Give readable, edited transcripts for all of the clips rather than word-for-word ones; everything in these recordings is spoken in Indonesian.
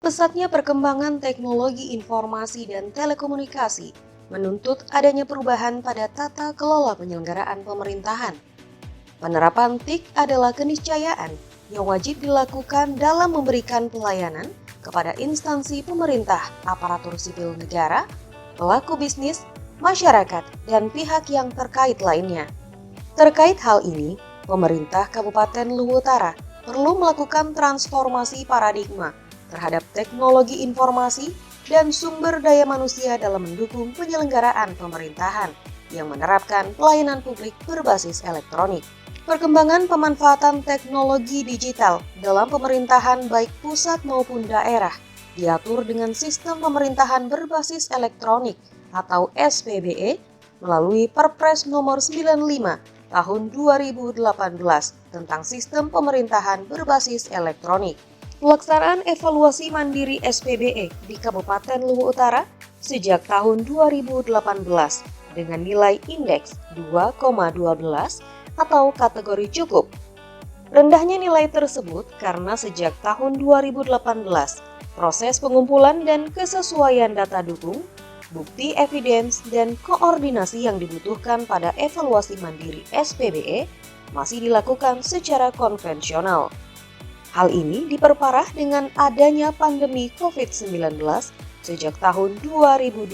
Pesatnya perkembangan teknologi informasi dan telekomunikasi menuntut adanya perubahan pada tata kelola penyelenggaraan pemerintahan. Penerapan TIK adalah keniscayaan yang wajib dilakukan dalam memberikan pelayanan kepada instansi pemerintah, aparatur sipil negara, pelaku bisnis, masyarakat, dan pihak yang terkait lainnya. Terkait hal ini, pemerintah Kabupaten Luwu Utara perlu melakukan transformasi paradigma terhadap teknologi informasi dan sumber daya manusia dalam mendukung penyelenggaraan pemerintahan yang menerapkan pelayanan publik berbasis elektronik. Perkembangan pemanfaatan teknologi digital dalam pemerintahan baik pusat maupun daerah diatur dengan sistem pemerintahan berbasis elektronik atau SPBE melalui Perpres nomor 95 tahun 2018 tentang sistem pemerintahan berbasis elektronik. Pelaksanaan evaluasi mandiri SPBE di Kabupaten Luwu Utara sejak tahun 2018 dengan nilai indeks 2,12 atau kategori cukup. Rendahnya nilai tersebut karena sejak tahun 2018 proses pengumpulan dan kesesuaian data dukung, bukti evidence, dan koordinasi yang dibutuhkan pada evaluasi mandiri SPBE masih dilakukan secara konvensional. Hal ini diperparah dengan adanya pandemi COVID-19 sejak tahun 2020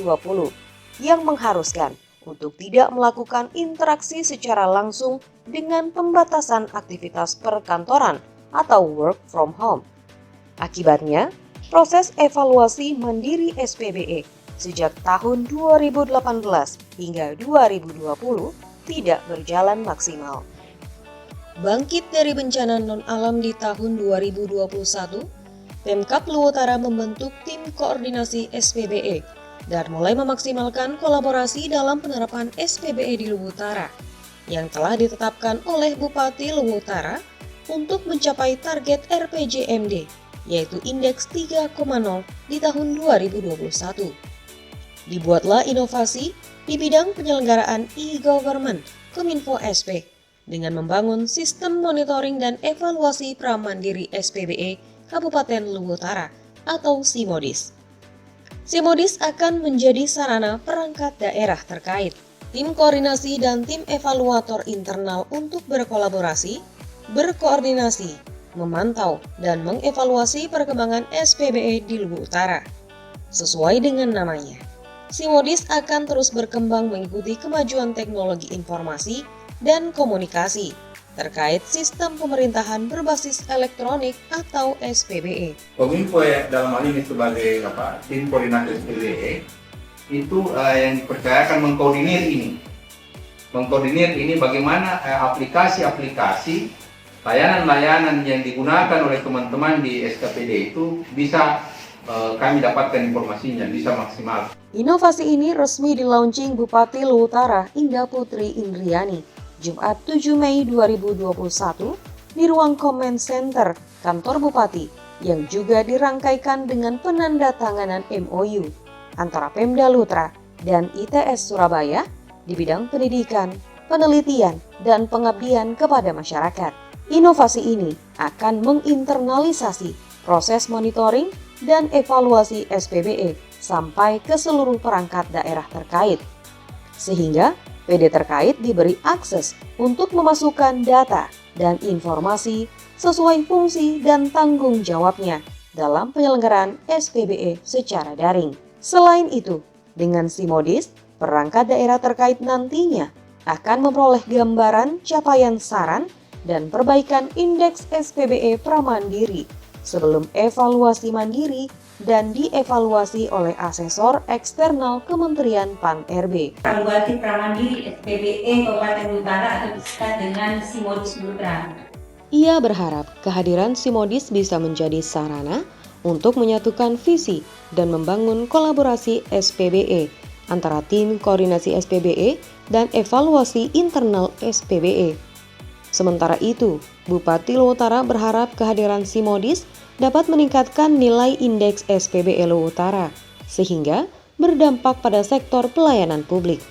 yang mengharuskan untuk tidak melakukan interaksi secara langsung dengan pembatasan aktivitas perkantoran atau work from home. Akibatnya, proses evaluasi mandiri SPBE sejak tahun 2018 hingga 2020 tidak berjalan maksimal. Bangkit dari bencana non-alam di tahun 2021, Pemkab Luwu Utara membentuk tim koordinasi SPBE dan mulai memaksimalkan kolaborasi dalam penerapan SPBE di Luwu Utara yang telah ditetapkan oleh Bupati Luwu Utara untuk mencapai target RPJMD, yaitu indeks 3,0 di tahun 2021. Dibuatlah inovasi di bidang penyelenggaraan e-government Kominfo SP dengan membangun sistem monitoring dan evaluasi pramandiri SPBE Kabupaten Luwu Utara atau SIMODIS. SIMODIS akan menjadi sarana perangkat daerah terkait, tim koordinasi dan tim evaluator internal untuk berkolaborasi, berkoordinasi, memantau, dan mengevaluasi perkembangan SPBE di Luwu Utara. Sesuai dengan namanya, SIMODIS akan terus berkembang mengikuti kemajuan teknologi informasi dan komunikasi terkait sistem pemerintahan berbasis elektronik atau SPBE. Kominfo dalam hal ini sebagai tim koordinasi SPBE itu yang dipercayakan mengkoordinir ini bagaimana aplikasi-aplikasi layanan-layanan yang digunakan oleh teman-teman di SKPD itu bisa kami dapatkan informasinya, bisa maksimal. Inovasi ini resmi di-launching Bupati Luwu Utara Indah Putri Indriani Jumat 7 Mei 2021 di ruang Comment Center kantor Bupati yang juga dirangkaikan dengan penandatanganan MOU antara Pemda Lutra dan ITS Surabaya di bidang pendidikan, penelitian, dan pengabdian kepada masyarakat. Inovasi ini akan menginternalisasi proses monitoring dan evaluasi SPBE sampai ke seluruh perangkat daerah terkait, sehingga PD terkait diberi akses untuk memasukkan data dan informasi sesuai fungsi dan tanggung jawabnya dalam penyelenggaraan SPBE secara daring. Selain itu, dengan SIMODIS, perangkat daerah terkait nantinya akan memperoleh gambaran capaian saran dan perbaikan indeks SPBE Pramandiri sebelum evaluasi mandiri dan dievaluasi oleh asesor eksternal Kementerian PAN-RB. Evaluasi pramandiri SPBE Kabupaten Utara atau disingkat dengan SIMODIS Lutra. Ia berharap kehadiran SIMODIS bisa menjadi sarana untuk menyatukan visi dan membangun kolaborasi SPBE antara tim koordinasi SPBE dan evaluasi internal SPBE. Sementara itu, Bupati Luwu Utara berharap kehadiran SIMODIS dapat meningkatkan nilai indeks SPBE Luwu Utara, sehingga berdampak pada sektor pelayanan publik.